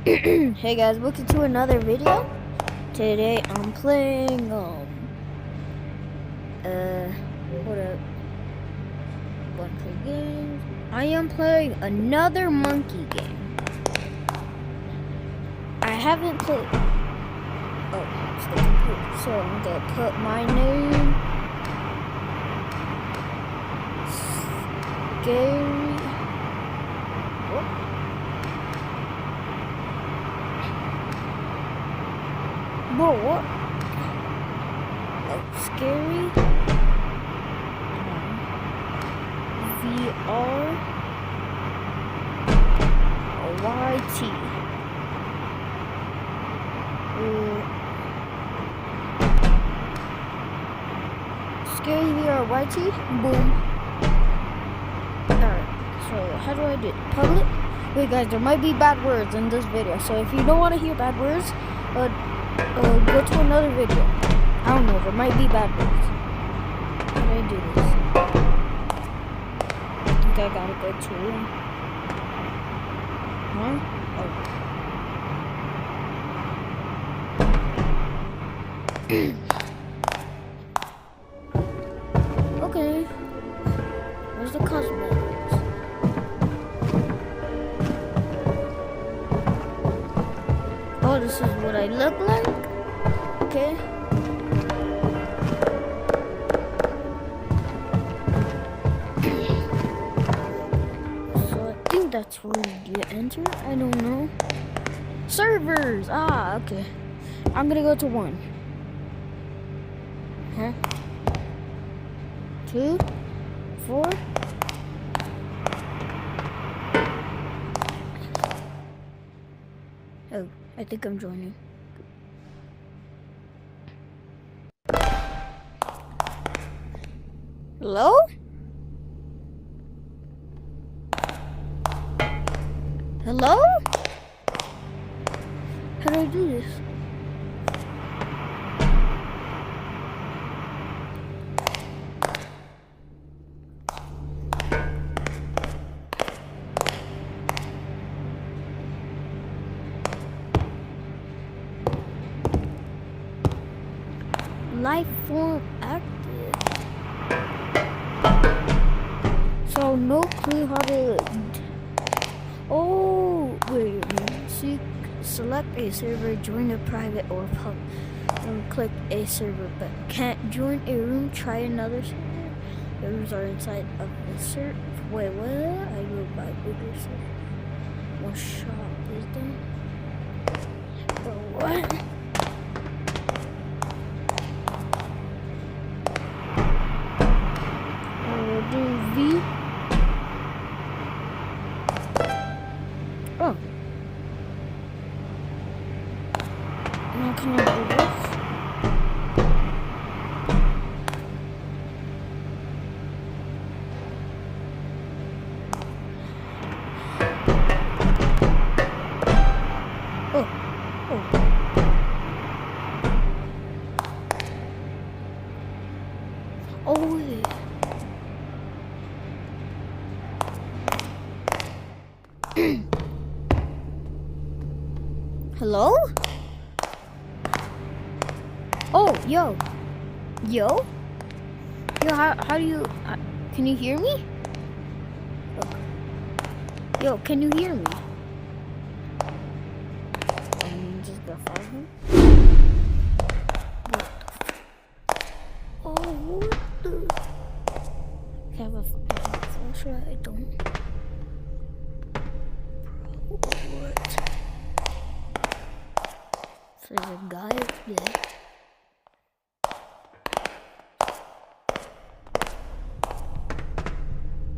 Hey guys, welcome to another video. Today I'm playing what up? Monkey games. I am playing another monkey game. I haven't played. Oh, it's the computer. So I'm gonna put my name. Scary. What? Bro, what? Oh, scary. VR. YT. Scary VR YT. Boom. Alright, so how do I do it? Public? Wait guys, there might be bad words in this video. So if you don't want to hear bad words, go to another video. I don't know, there might be bad words. How do I do this? I think I gotta go to... Huh? Oh. Okay. Where's the cosmetics? Oh, this is what I look like? Okay. So I think that's where you enter. I don't know. Servers! Ah, okay. I'm gonna go to 1. Huh? 2, 4. Oh, I think I'm joining. Hello? Hello? How do I do this? Life form active. So no clue how to. Oh wait, select a server, join a private or public, and click a server. But can't join a room. Try another server. The rooms are inside of the server. Wait, what? I will buy bigger server. One shop is done. But what? Do V. Oh. Now can I do this? Oh. Oh. Oh, yeah. Hello? Oh, yo. Yo? Yo, how do you... can you hear me? Oh. Yo, can you hear me? I'm just gonna follow him. What the Oh, what the... I have a flashlight, I don't... What? So there's a guy up there.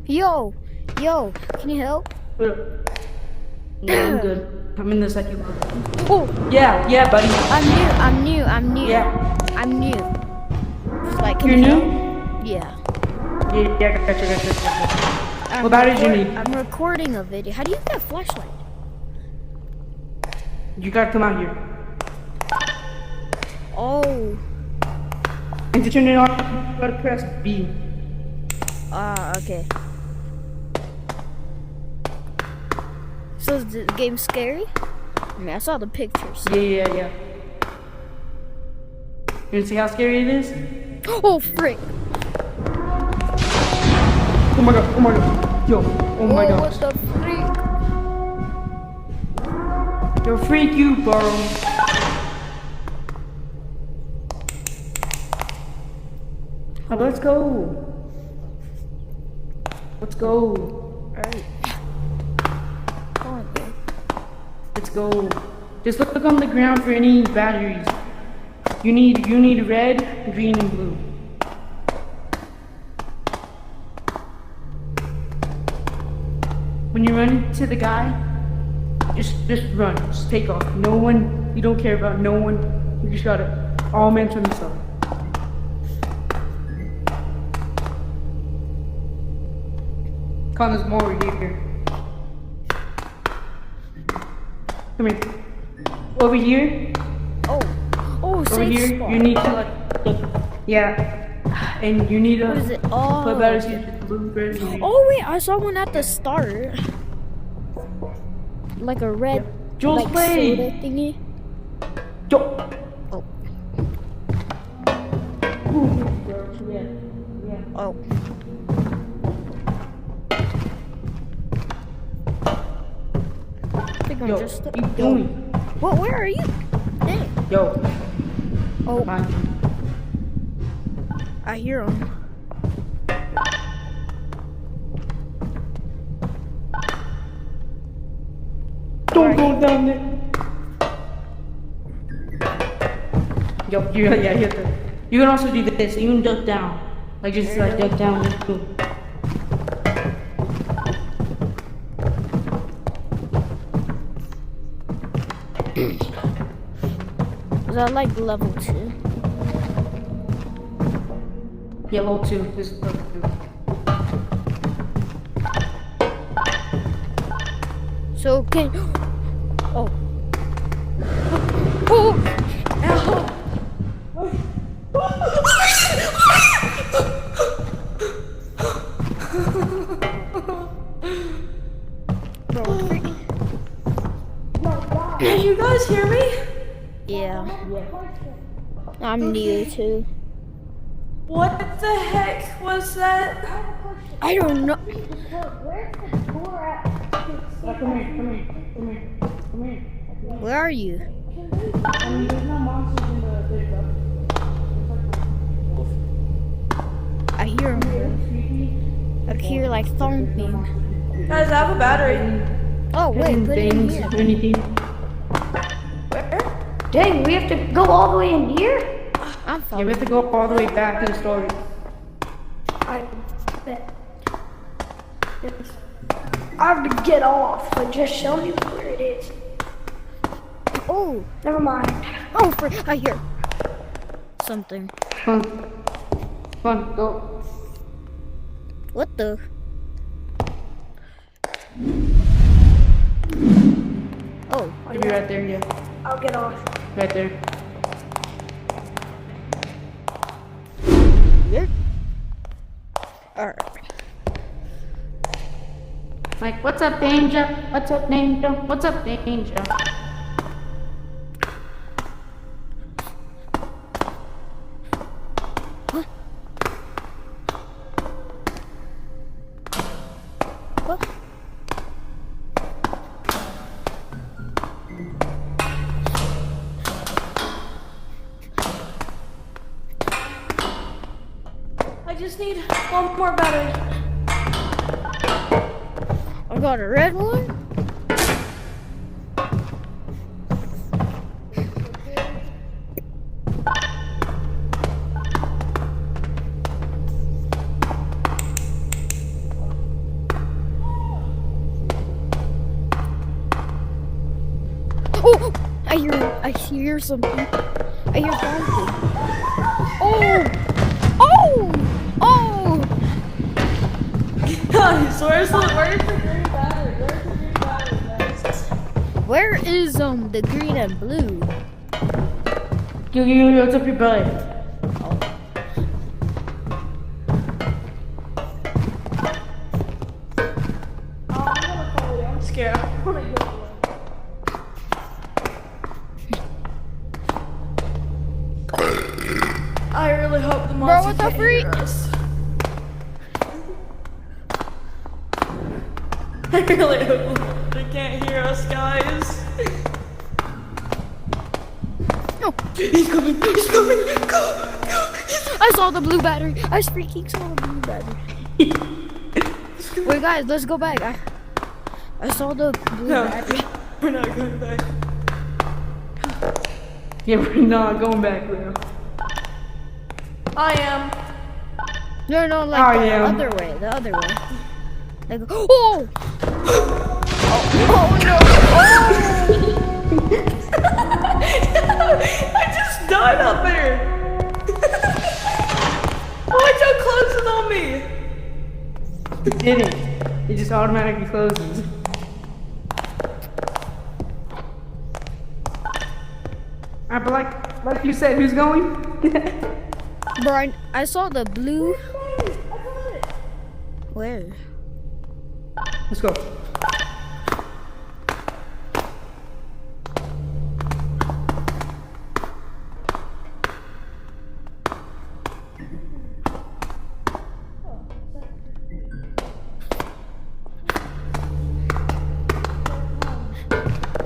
Yo, can you help? No, I'm good. I'm in the second one. Oh, Yeah, buddy. I'm new. Yeah. I'm new. Just like, can You're you new? help? Yeah. Yeah, gotcha. What batteries you need? I'm recording a video. How do you get a flashlight? You gotta come out here. Oh. And to turn it on, you gotta press B. Okay. So is the game scary? I mean, I saw the pictures. Yeah. You wanna see how scary it is? Oh, frick. Oh my god. Yo, oh my Whoa, god. what the freak? Yo, freak you, bro. Let's go. Let's go. Alright. Come on, man. Let's go. Just look on the ground for any batteries. You need red, green, and blue. When you run into the guy, just run. Just take off. No one, you don't care about no one. You just gotta all man to himself. Connor's more here. Come here. Over here. Oh, Over safe here. spot. You need to like, yeah. And you need to What is it? Oh. put batteries in the blue, red, and green. Oh wait, I saw one at the start. Like a red, Jules, like play. soda thingy. Yo. Oh, Yeah. oh. I think I'm Yo, just. keep doing. What? Where are you? Dang. Yo. Oh, Fine. I hear him. Don't go down there. Yo, you hit the. You can also do this. You can duck down. Like just like duck down. Boom. Is that like level 2? Yeah, level 2. This is level 2. So can. Oh. Oh. Bro, Can you guys hear me? yeah. I'm new too. What the heck was that? I don't know. Come here. Where are you? There's no monsters in the big I hear him. I hear like thumping. Guys, I have a battery. Oh wait, put it in things, here. anything. Where? Dang, we have to go all the way in here? I'm Yeah, fine. we have to go all the way back to the story. I bet. I have to get off, but just show me where it is. Oh, Never mind. oh, I hear something. Come on, go. What the? Oh, It'll be right there, yeah. I'll get off. Right there. weird. Alright. Like, what's up, Danger? What's up, Danger? What's up, Danger? What? I just need one more battery. I got a red one. Oh, I hear something. I hear something. Oh, oh, oh. Guys, where's the green battery? Where's the green battery, guys? Where is the green and blue? Yo, what's up your belly? I'm gonna follow you. I'm scared. I wanna go. really hope the Bro, monster what the can't freak? hear us. I really hope they can't hear us, guys. No. He's coming. He's coming. Go. I saw the blue battery. I freaking saw the blue battery. Wait, guys, let's go back. I saw the blue No. battery. We're not going back. Yeah, we're not going back, Leo. I am. No, like I the am. other way. The other way. Like, oh! Oh no! I just died up there. Why'd you close it on me? It didn't. It just automatically closes. Alright, but like you said, who's going? Bro, I saw the blue. Where? Let's go.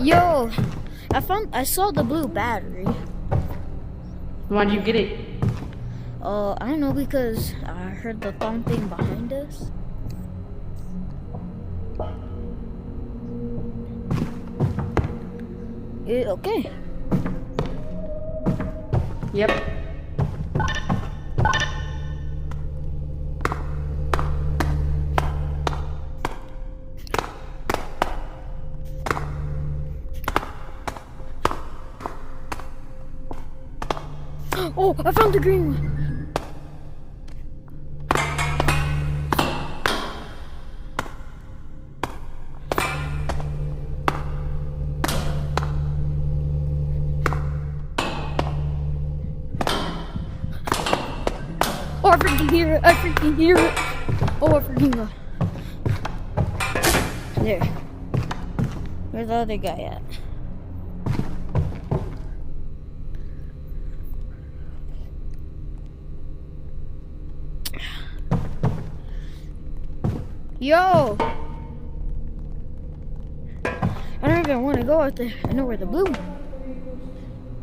Yo, I saw the blue battery. Why do you get it? I don't know, because I heard the thumping behind us. Okay. Yep. Oh, I found the green one. Oh, I freaking hear it. I freaking hear it. Oh, I freaking go. There. Where's the other guy at? Yo! I don't even want to go out there. I know where the blue one.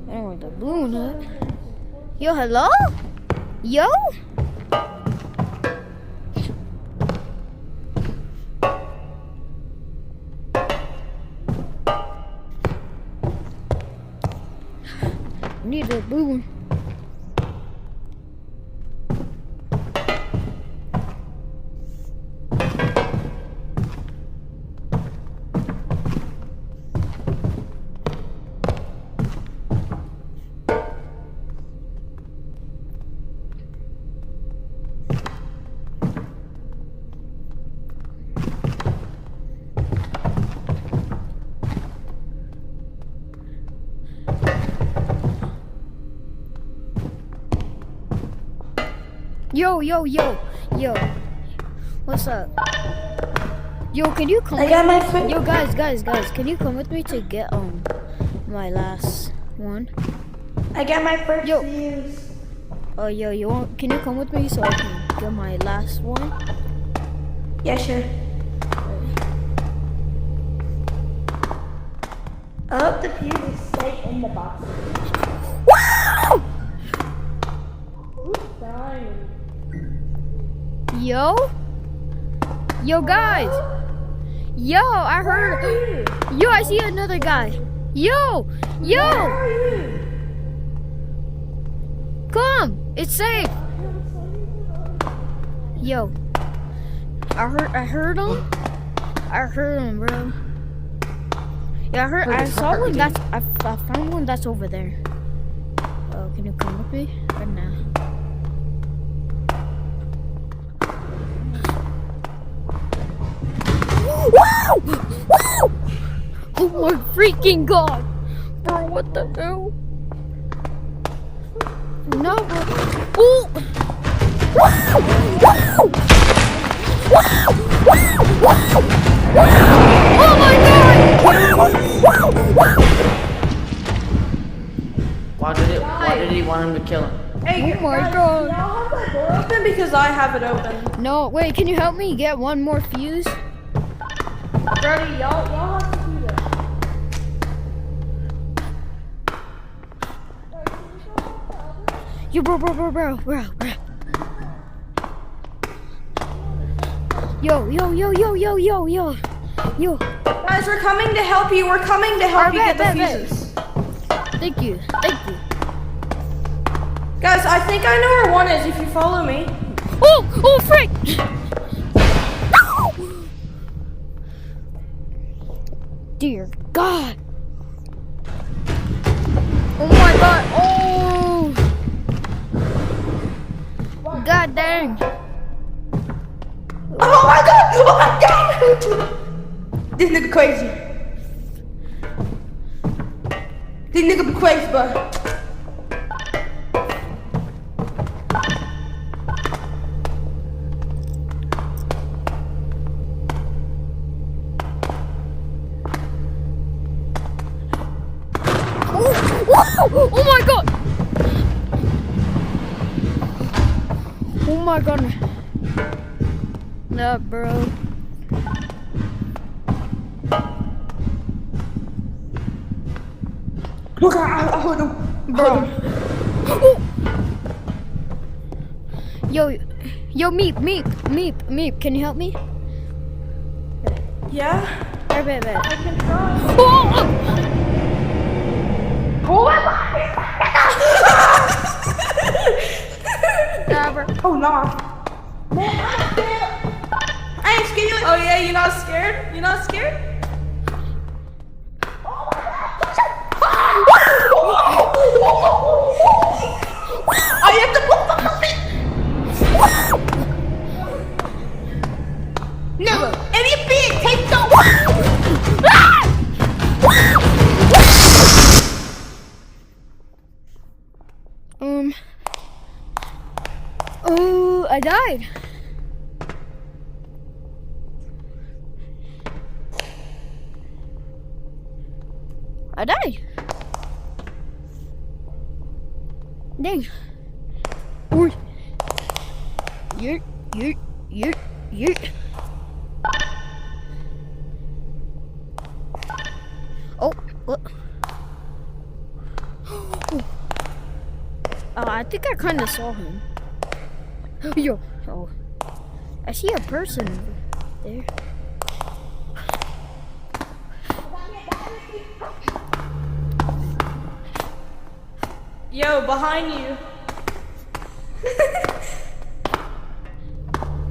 I know where the blue one is. Yo, hello? Yo? I need the blue one. Yo. What's up? Yo, can you come? I got my foot. Yo, guys, can you come with me to get my last one? I got my first Yo. fuse. Oh, yo, can you come with me so I can get my last one? Yeah, sure. I hope the fuse is safe in the box. Wow! Who's dying? Yo, guys. Yo, I heard. Yo, I see another guy. Yo. Come, it's safe. Yo, I heard him. I heard him, bro. Yeah, I saw one that's, I found one that's over there. Oh, can you come with me right now? Wow! Oh my freaking god! Bro, what the hell? No, bro. Ooh! Wow! Oh my god! Why did he want him to kill him? Hey, Oh my guys, God. y'all have that door open because I have it open. No, wait, can you help me get one more fuse? Brody, y'all have to do this. Yo, bro. Yo. Guys, we're coming to help you. We're coming to help you Alright, get the bet. fuses. Thank you. Guys, I think I know where one is if you follow me. Oh, frick! Dear God. Oh my God. Oh. God dang. Oh my God! Oh my God! This nigga crazy. This nigga be crazy, bro. Oh my God. Oh my God. Nah, bro. Look, I heard him. Bro. Yo, Meep, can you help me? Yeah? I bet. I can try. Oh! Oh my God! Nah, bro. Oh, nah. Man, I'm scared. I ain't scared. Oh, yeah, you're not scared? You're not scared? I have to move my feet. Never. Any big, take the Oh, I died. Dang. Ooh. Yeet. Oh, what? I think I kind of saw him. Yo, oh. I see a person there. Yo, behind you.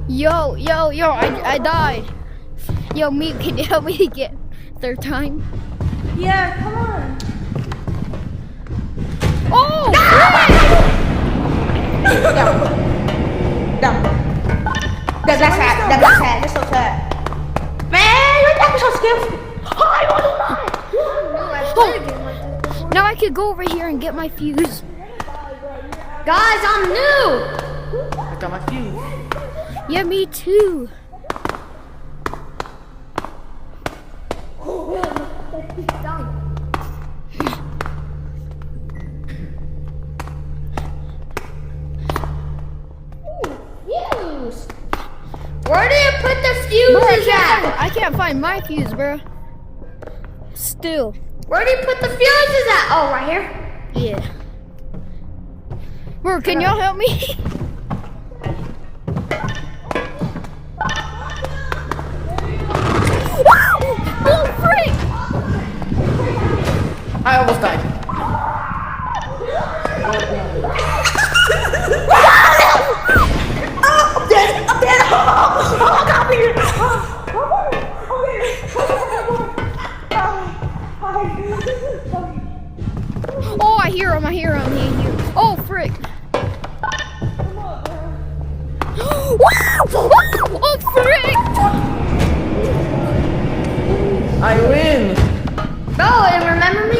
Yo, I died. Yo, Meep, can you help me get third time? Yeah, come on. Oh! No. That's sad. That's so sad. Man, you're so scared. Now I could go over here and get my fuse. Guys, I'm new. I got my fuse. Yeah, me too. Fuse. Where do you put the fuses at? I can't find my fuse, bro. Still. Where do you put the fuses at? Oh, right here. Yeah. Bro, can y'all help me? Oh, freak! I almost died. I'm dead. Oh, God, me. Oh, I hear him. Oh, frick. Oh, frick! I win. No, and remember me?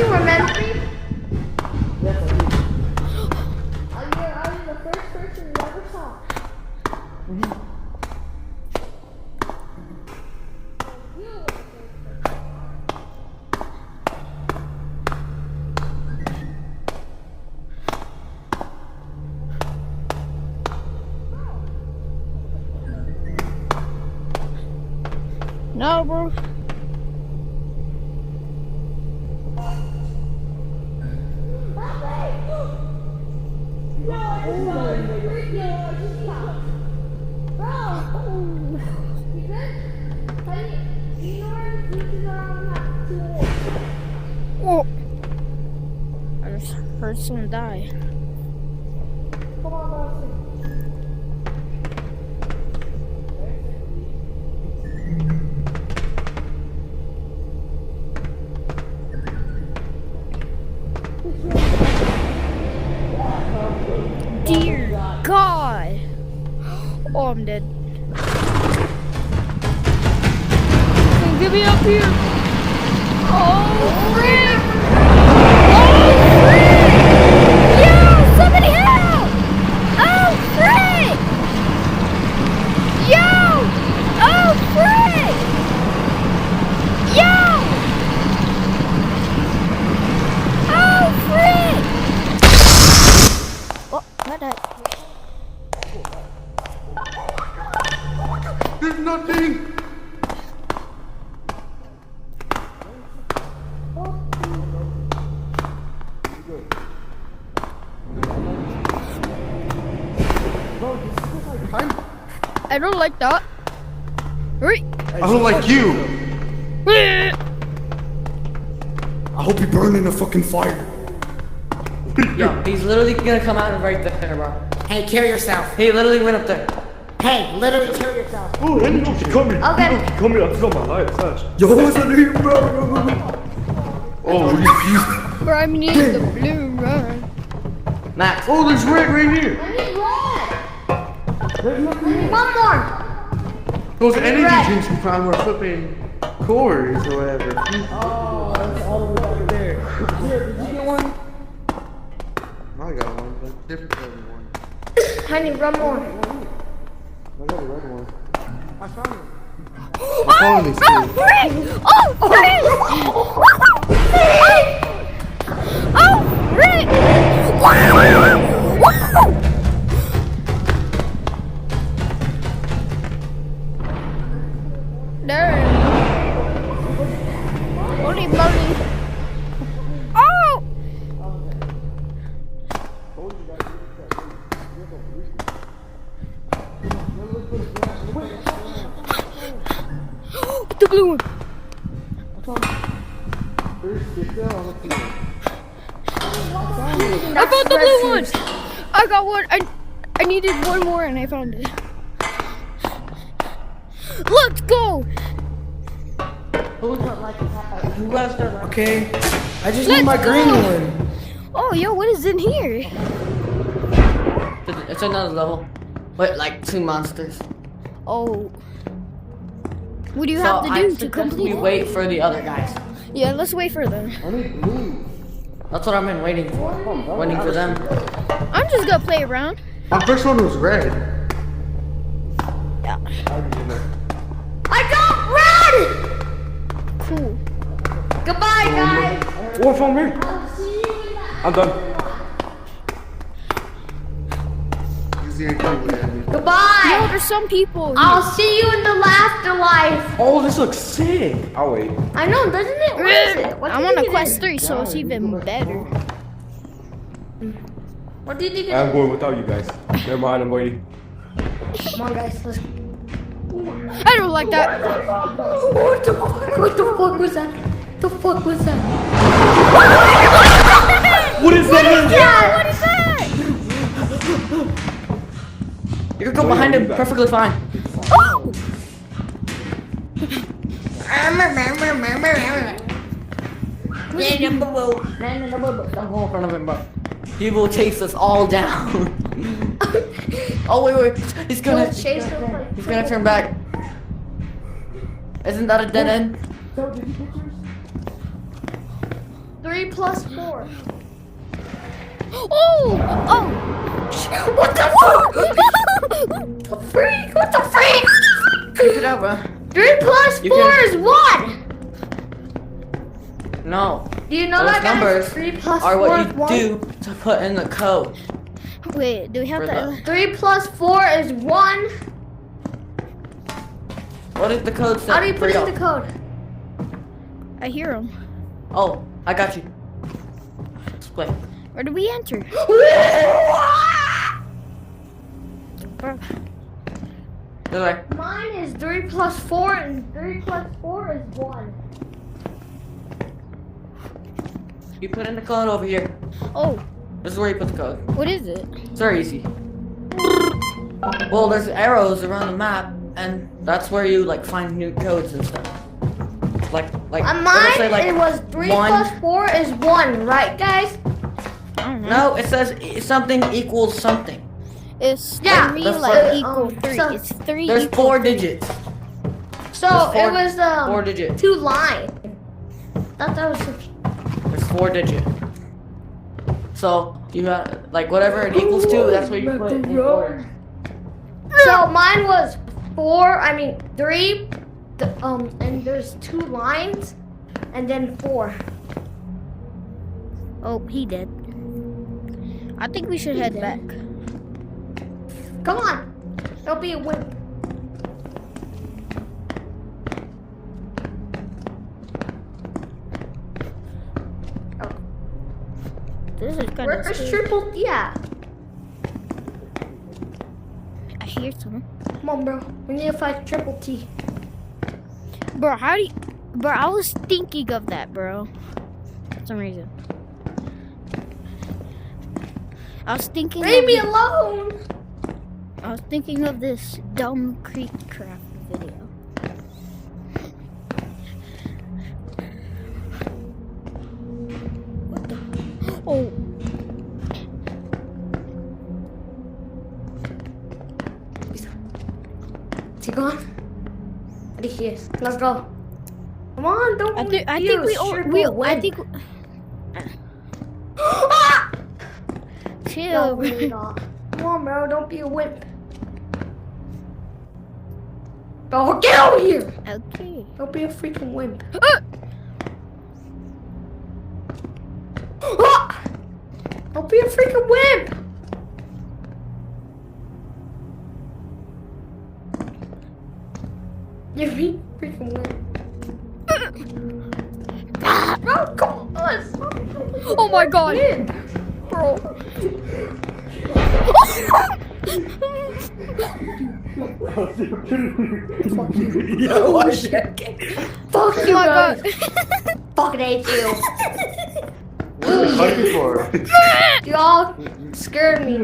I'm the first person you ever saw. No, bro. Oh. I just heard someone die. Dear God. Oh, I'm dead. Get me up here. Oh, frick. Oh, frick. Yo, somebody help. Oh, frick. Yo. Oh, frick. Yo. Oh, frick. Oh, I died. There's nothing. I don't like that. Right. I don't like you. I hope you burn in a fucking fire. Yo, he's literally gonna come out right there, bro. Hey, kill yourself. He literally went up there. Hey, literally kill yourself. Oh, I know you coming. Okay. Coming up to my life, touch. Yo, what's under here, bro? Oh, you fused. Bro, I need the blue run. Max. Oh, there's red right here. One more. Those energy drinks we found were flipping cores or whatever. Oh, that's all the way over there. Here, did you get one? I got one, but different color one. I need one more. I got a red one. I found it. Oh, frick! Oh, frick! Oh, frick! There. Holy moly. Oh! The blue one. I found the blue one. I got one. I needed one more and I found it. Let's go. Who got that? Okay. I just Let's need my green go. one. Oh, yo, what is in here? It's another level. Wait, like 2 monsters. Oh. What do you have to do to complete We it? wait for the other guys. Yeah, let's wait for them. That's what I've been waiting for. Waiting for them. I'm just gonna play around. My first one was red. Yeah. I got red. Cool. Goodbye, guys. What from me? I'm done. Yo, Goodbye. there's some people. I'll see you in the afterlife. Oh, this looks sick. I'll wait. I know, doesn't it? What is it? What I'm did on you a get quest in? 3, so it's even better. What did you get? I'm going without you guys. Never mind, I'm waiting. Come on, guys. Let's. I don't like that. What the fuck? What the fuck was that? The fuck was that? What is that? What is that? You can go behind him perfectly fine. Oh! Don't go in front of him, bro. He will chase us all down. Oh wait, he's gonna turn back. Isn't that a dead end? 3 plus 4. Oh! Oh! What the fuck? The freak? What the freak? Keep it out, bro. 3 plus 4 You can- is 1. No. Do you know Those that, guys? numbers 3 plus are 4 what is you 1. do to put in the code. Wait, do we have For to? 3 plus 4 is 1. What did the code say? How do you put for in y'all? the code? I hear him. Oh, I got you. Split. Where do we enter? Bro, This way. Mine is 3 plus 4, and 3 plus 4 is 1. You put in the code over here. oh, This is where you put the code. what is it? It's very easy. Well, there's arrows around the map, and that's where you like find new codes and stuff. Like On it'll mine, say, like, it was 3 one. plus 4 is 1, right, guys? I don't know. No, it says something equals something. It's Yeah, 3 the like fir- equal 3. so It's 3 There's equal 4 digits. So There's it was 4 digits. 2 lines. Thought that was There's 4 digits. So you got like whatever it equals to. That's what you put in order. So mine was 4. I mean 3. And there's 2 lines, and then 4. Oh, he did. I think we should head back. Come on, don't be a wimp. This is kind of Where's scary. Triple T at? I hear someone. Come on, bro. We need to find Triple T. Bro, how do you... Bro, I was thinking of that, bro. For some reason. I was thinking Leave of me the- alone. I was thinking of this dumb Creek Craft video. What the? Oh, Is he gone? I think he is. Let's go. Come on, don't I think refuse, we triple I win. think Ah! No, chill. really not. Come on, bro. Don't be a wimp. Bro, get over here. Okay. Don't be a freaking wimp. Ah! Don't be a freaking wimp. You're a freaking wimp. Bro, come on. Oh my god. Wimp. Bro. Yo, watch that. Fuck Oh you, my guys. god. Fucking hate you. What are they fighting for? Y'all scared me.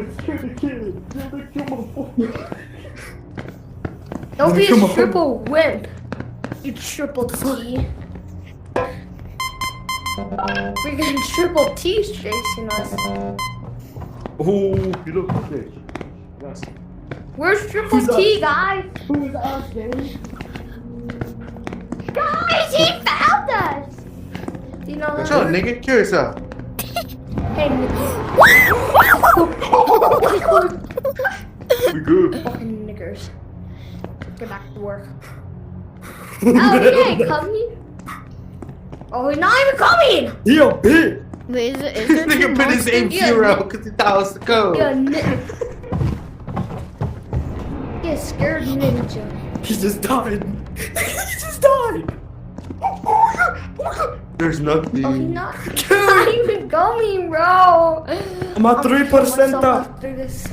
Don't be a triple wimp. You triple T. Freaking triple T's chasing us. Oh, you look okay. Yes. Where's triple Who's T, guys? Who's us, Danny? Guys, he found us. Do you know What's that? up, nigga? Kill yourself. Hey, We good. fucking niggers. Get back to work. Oh, he ain't coming. Oh, he's not even coming. He a bitch. Wait, is This there two nigga put his monsters? aim zero because he thought it was the code. You're a You're a scared ninja. He just died. He just died. There's nothing. Oh, he's not even coming, bro. I'm at 3%. After this.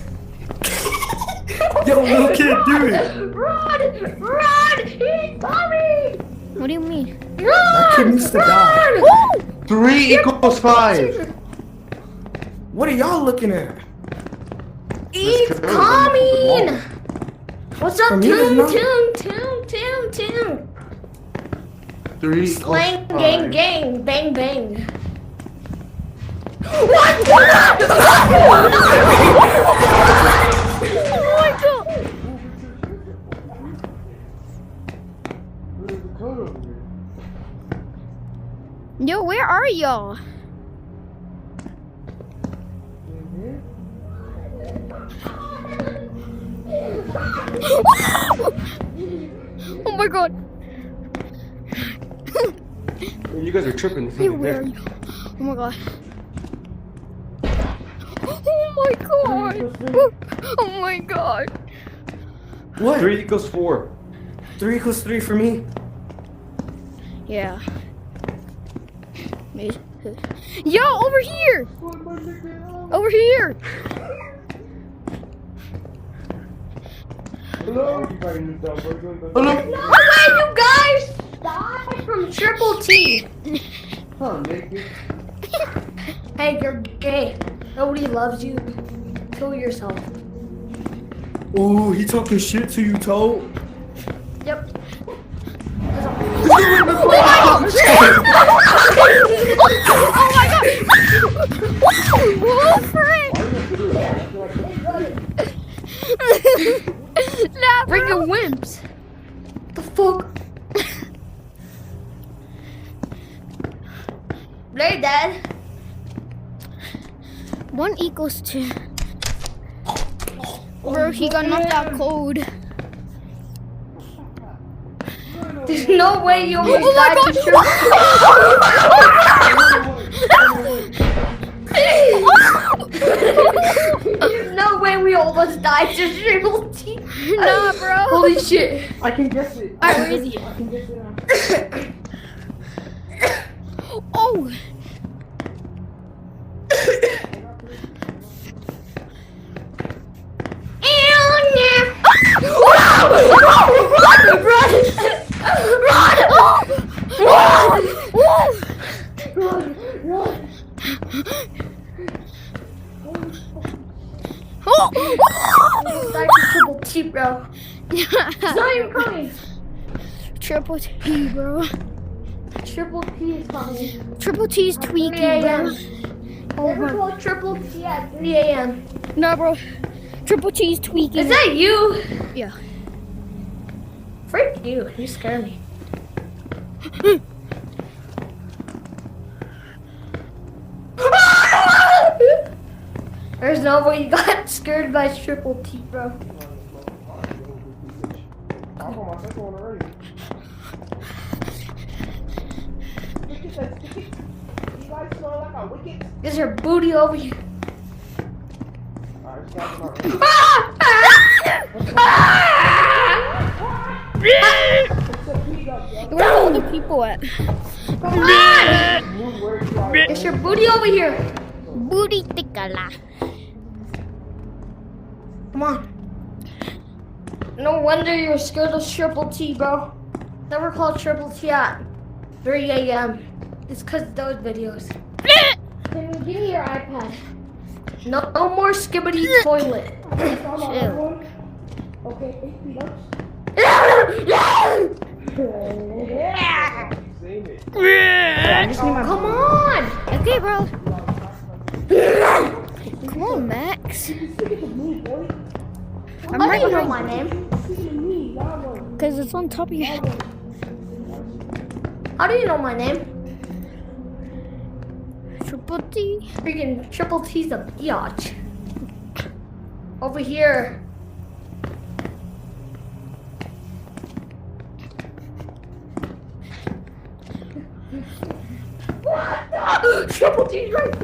Yo, little kid, do it. Run! Run! He's coming! What do you mean? Run! That kid needs to die. Run! 3 equals 5. What are y'all looking at? He's Let's go. coming! What's up, From here, Toon? no? Toon? 3 equals Slang, 5. gang, gang, bang, bang. Oh my god! Yo, where are y'all? Oh my god! You guys are tripping. Hey, where are you? Oh my god! Oh my god! Oh my god! What? 3 equals 4. 3 equals 3 for me. Yeah. Yo, over here! Over here! Hello? No way, you guys died from Triple T. Huh, Nick? Hey, you're gay. Nobody loves you. Kill yourself. Oh, he talking shit to you, Toad. Yep. Whoa, frick! Nah, bro. Freaking wimps. The fuck? They're dead. 1 equals 2. Bro, he got knocked out cold. There's no way you almost Oh my died God. to Triple There's no way we almost died to Triple T. Nah, bro. Holy shit. I can guess it. Alright, where is he? I can guess it. Oh! Died to Triple T, bro. It's not even coming. Triple T, bro. Triple T is coming. Triple T's 3 tweaking, a.m. bro. Never call Triple T at 3 a.m. No, bro. Triple T's tweaking. Is that you? Yeah. Freak you. You scare me. There's no way you got scared by Triple T, bro. I'm on my second one already. You guys smell like a wicked. There's your booty over here. Alright, stop Where are all the people at? Come on! There's your booty over here. Booty tikala. Come on. No wonder you're scared of Triple T, bro. Never call Triple T at 3 a.m. It's because of those videos. Can you give me your iPad? No more skibbity toilet. Chill. Okay, 8 peanuts. Seen it. Come on! Okay, bro. Come on, Max. I'm How do right you know behind my name? because it's on top of your head. How do you know my name? Triple T. Freaking Triple T's a biatch. Over here. What? Triple T's right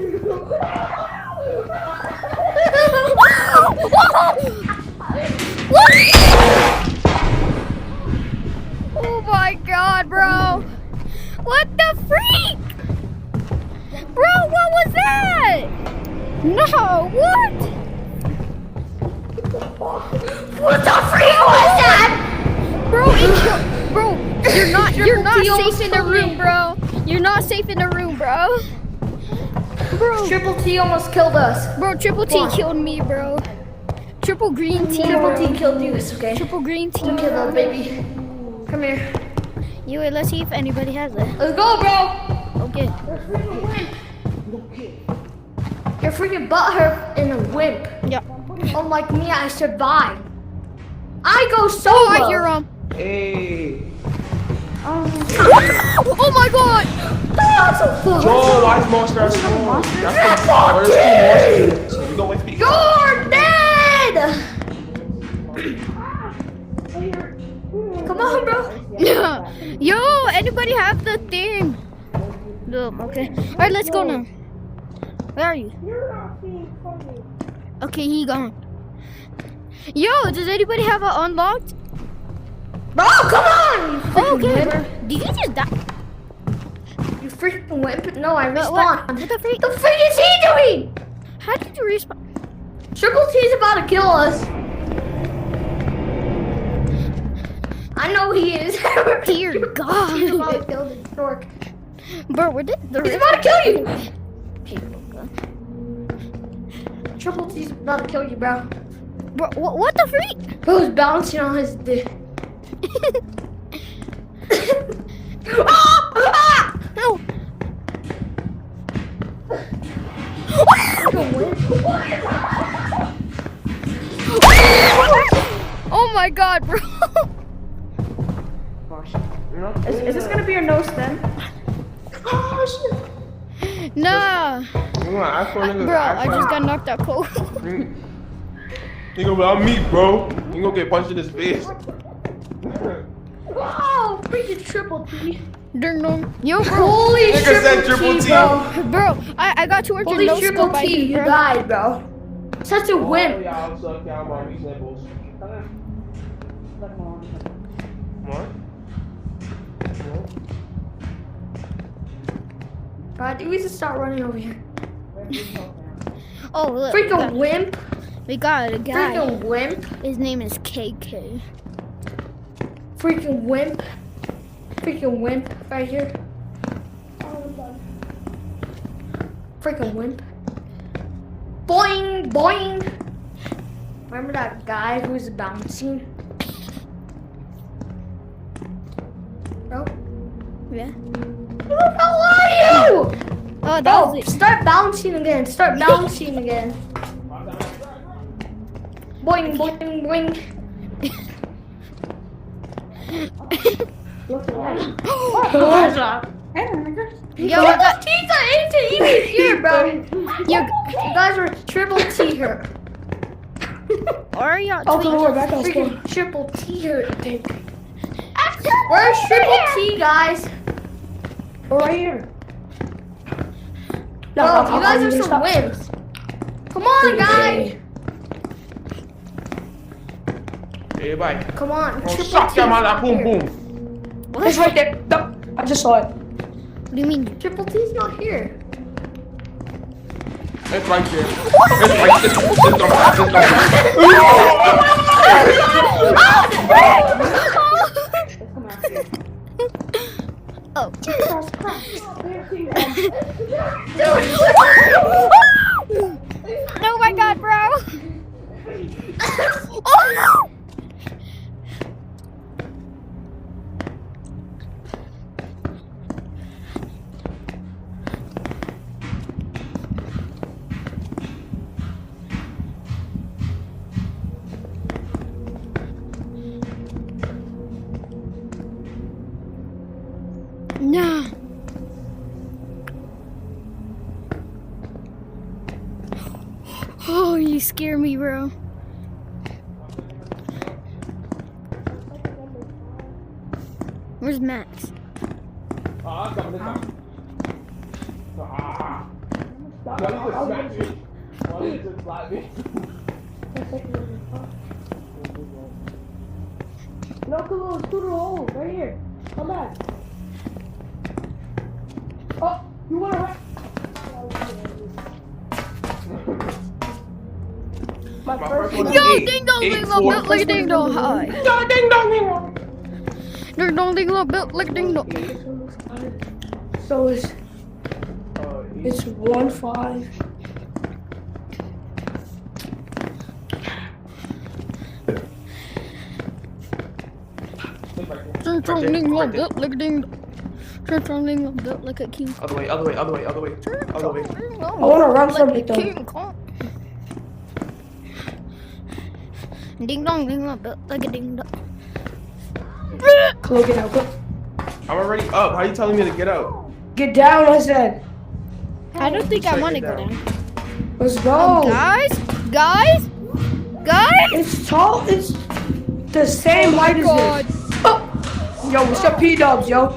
Oh my god, bro. What the freak? Bro, what was that? No, what? What the freak was that? Bro, you're not T safe almost in the killed room, me. bro. You're not safe in the room, bro. Bro, Triple T almost killed us. Triple T What? killed me, bro. Triple green tea. Triple bro. T killed you, it's okay. Triple green tea. Don't kill that baby. Come here. You wait, let's see if anybody has it. Let's go, bro. Okay. You're freaking butthurt in a wimp. Yeah. Unlike me, I survived. I go solo. Oh, I hear Hey. Oh my god! Joe, why is Monster at school? That's the monster. You don't wait to be. You're dead! Come on, bro. Yo, anybody have the thing? No, okay. Alright, let's go now. Where are you? Okay, he gone. Yo, does anybody have it unlocked? Bro, come on! You freaking Okay, wimp. bro. Did you just die? You freaking wimp. No, I What? respawned. What the freak? The freak is he doing? How did you respawn? Triple T is about to kill us. I know he is. Dear He's about God. to kill the dork. Bro, where did the He's about to kill you. people go? Triple T's about to kill you, bro. Bro, what the freak? Who's bouncing on his dick? Ah! No. Oh my God, bro. Is this gonna be your nose then? Nah. You gonna ask for niggas? Bro, I just got knocked out cold. You gonna be on me, bro. You gonna get punched in his face. Wow, freaking Triple T. Ding dong. Yo, bro. Holy Nigga said Triple T. bro. Bro, I got towards your Holy nose Triple scope by T, you bro. died, bro. Such a wimp. Y'all suck, y'all mommy nipples. What? Bro, I think we should start running over here. Oh, look. Freaking wimp. We got a guy. Freaking wimp. His name is KK. Freaking wimp. Freaking wimp right here. Freaking wimp. Boing, boing. Remember that guy who was bouncing? Bro? Yeah. How are you? Oh, that Bro, was it. start bouncing again. Start bouncing again. Boing, boing, boing. Yo, Triple T's ain't even here, bro. you You guys are Triple T here. are y'all Freaking Triple T here. Where's Triple T, guys? Right here. Bro, you guys are some wimps. Come on, guys. Everybody. Come on, Oh, Triple suck T. your mother, boom, here. boom. It's right there. No, I just saw it. What do you mean? Triple T's not here. It's right there. It's right there. Oh. Oh my God, bro. Oh no. No. Oh, you scare me, bro. Where's Max? No, come on, through the hole. Right here. Come back. Oh, you wanna run? My first one. Yo, ding dong, ding dong, built like a ding dong. Hi. Ding dong, ding dong. Ding dong, ding dong, built like a ding dong. So it's 1-5. Ding dong, ding dong, built like a ding dong. Ding dong, ding dong, built like a king. Other way, other way, other way, other way, other way. I wanna run something though. King Kong. Ding dong, ding dong, built like a ding dong. Chloe, get out. Go. I'm already up. How you telling me to get out? Get down, I said. I don't think I Shut want it to go down. down. Let's go. Guys, guys, guys. It's tall. It's the same height God. as this. Oh. Yo, what's up, P-dubs, yo?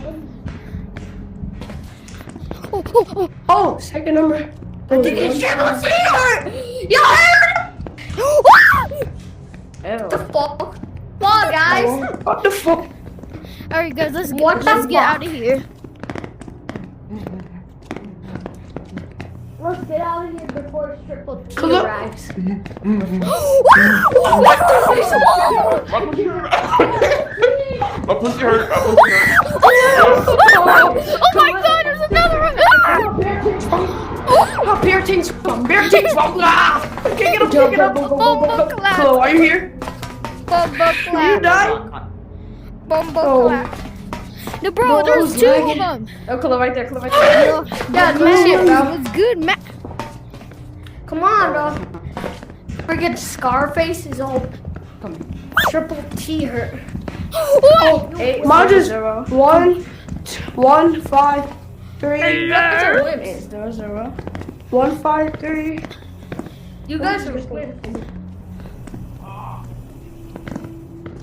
Oh, oh, oh. Oh, second number. I think it's Triple T here. Yo, Ah! the fuck? What, on, guys. What the fuck? Alright, guys, let's What the get fuck? out of here. Let's get out of here before Triple T Come on. arrives. My pussy hurt. Oh my god, there's another one! Oh, bear things from. Bear things from. Ah! Get up. Bumbo clap. Hello, are you here? Bumbo You clap. died? Bumbo Oh. clap. No, bro, there's two of them. Oh, Chloe, right there. Yeah, Yeah, good shit, bro. It's good, Matt. Come on, dog. Forget Scarface is all Triple T hurt. What? Mine is 1, 1, 5, 3. That's a win. 1, 5, 3. You guys are winning.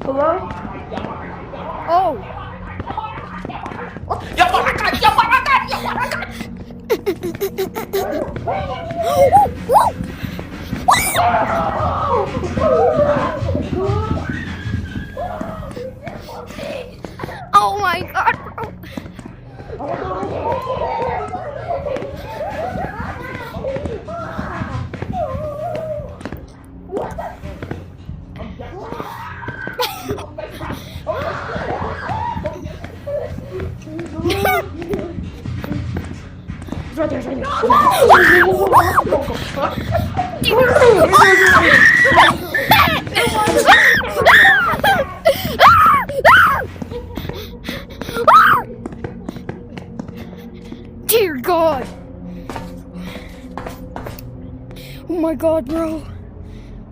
Hello? Oh. Oh my god, bro. Dear God. Oh my God, bro.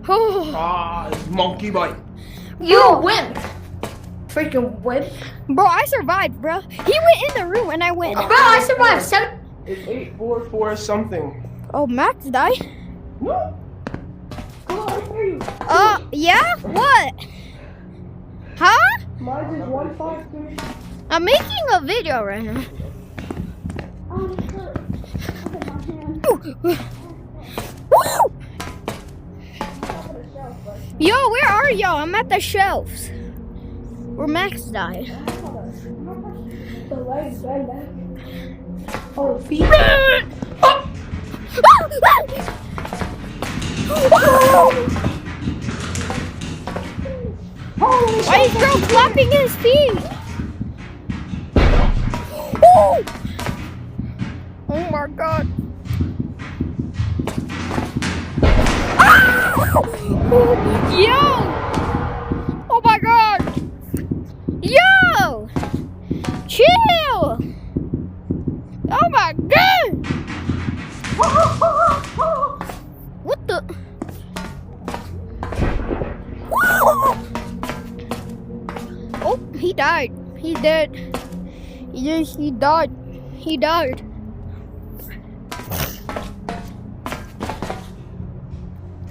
Oh, Ah, monkey bite. You win. Freaking win. bro, I survived, bro. He went in the room and I went. Bro, I survived. It's 844 something. Oh, Max died? No. Yeah? What? Huh? Mine is 153. I'm making a video right now. Woo! Yo, where are y'all? I'm at the shelves. Where Max died. Oh, feet. Why is bro clapping his feet? Oh my God. Yo! Oh my God! Yo! Chill! Oh my God! What the? Oh, he died. He's dead. Yes, he died. He died.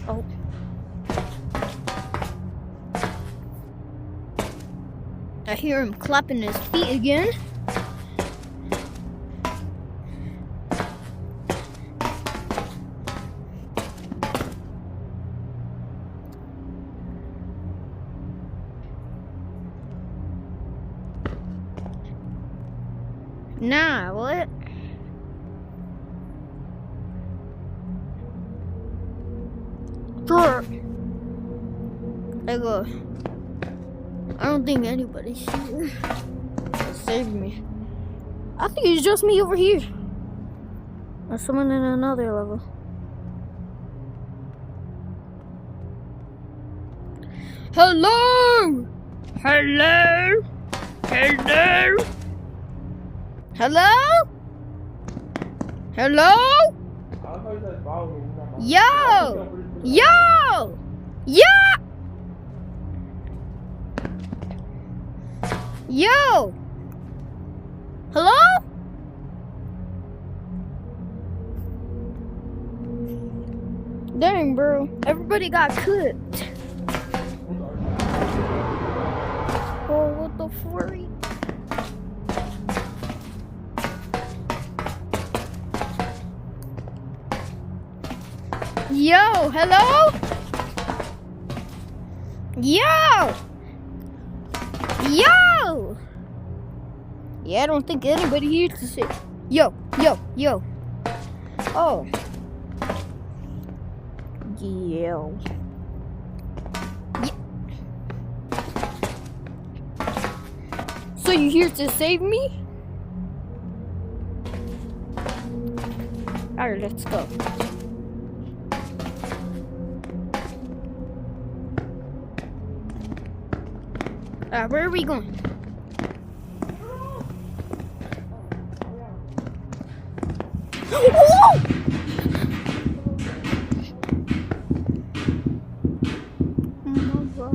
Oh. I hear him clapping his feet again. Nah, what? Sure. I go. I don't think anybody's here to save me. I think it's just me over here. Or someone in another level. Hello! Hello? Hello? Hello? Hello? Yo! Yo! Yo! Yo! Hello? Dang, bro. Everybody got cooked. Oh, what the freak? Yo, hello? Yo! Yo! Yeah, I don't think anybody here to say. Yo. Oh. Yo. So you here to save me? Alright, let's go. Where are we going? Whoa!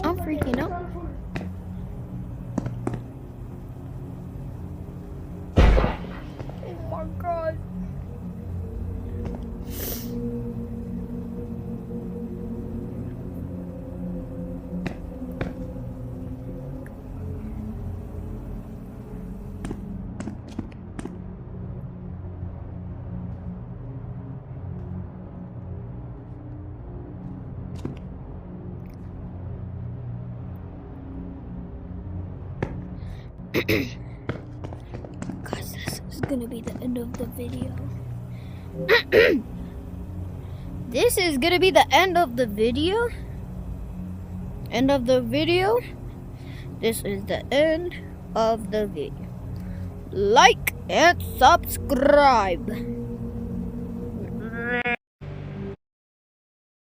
I'm freaking out. Oh my god. Guys, this is gonna be the end of the video. This is gonna be the end of the video. End of the video. This is the end of the video. Like and subscribe.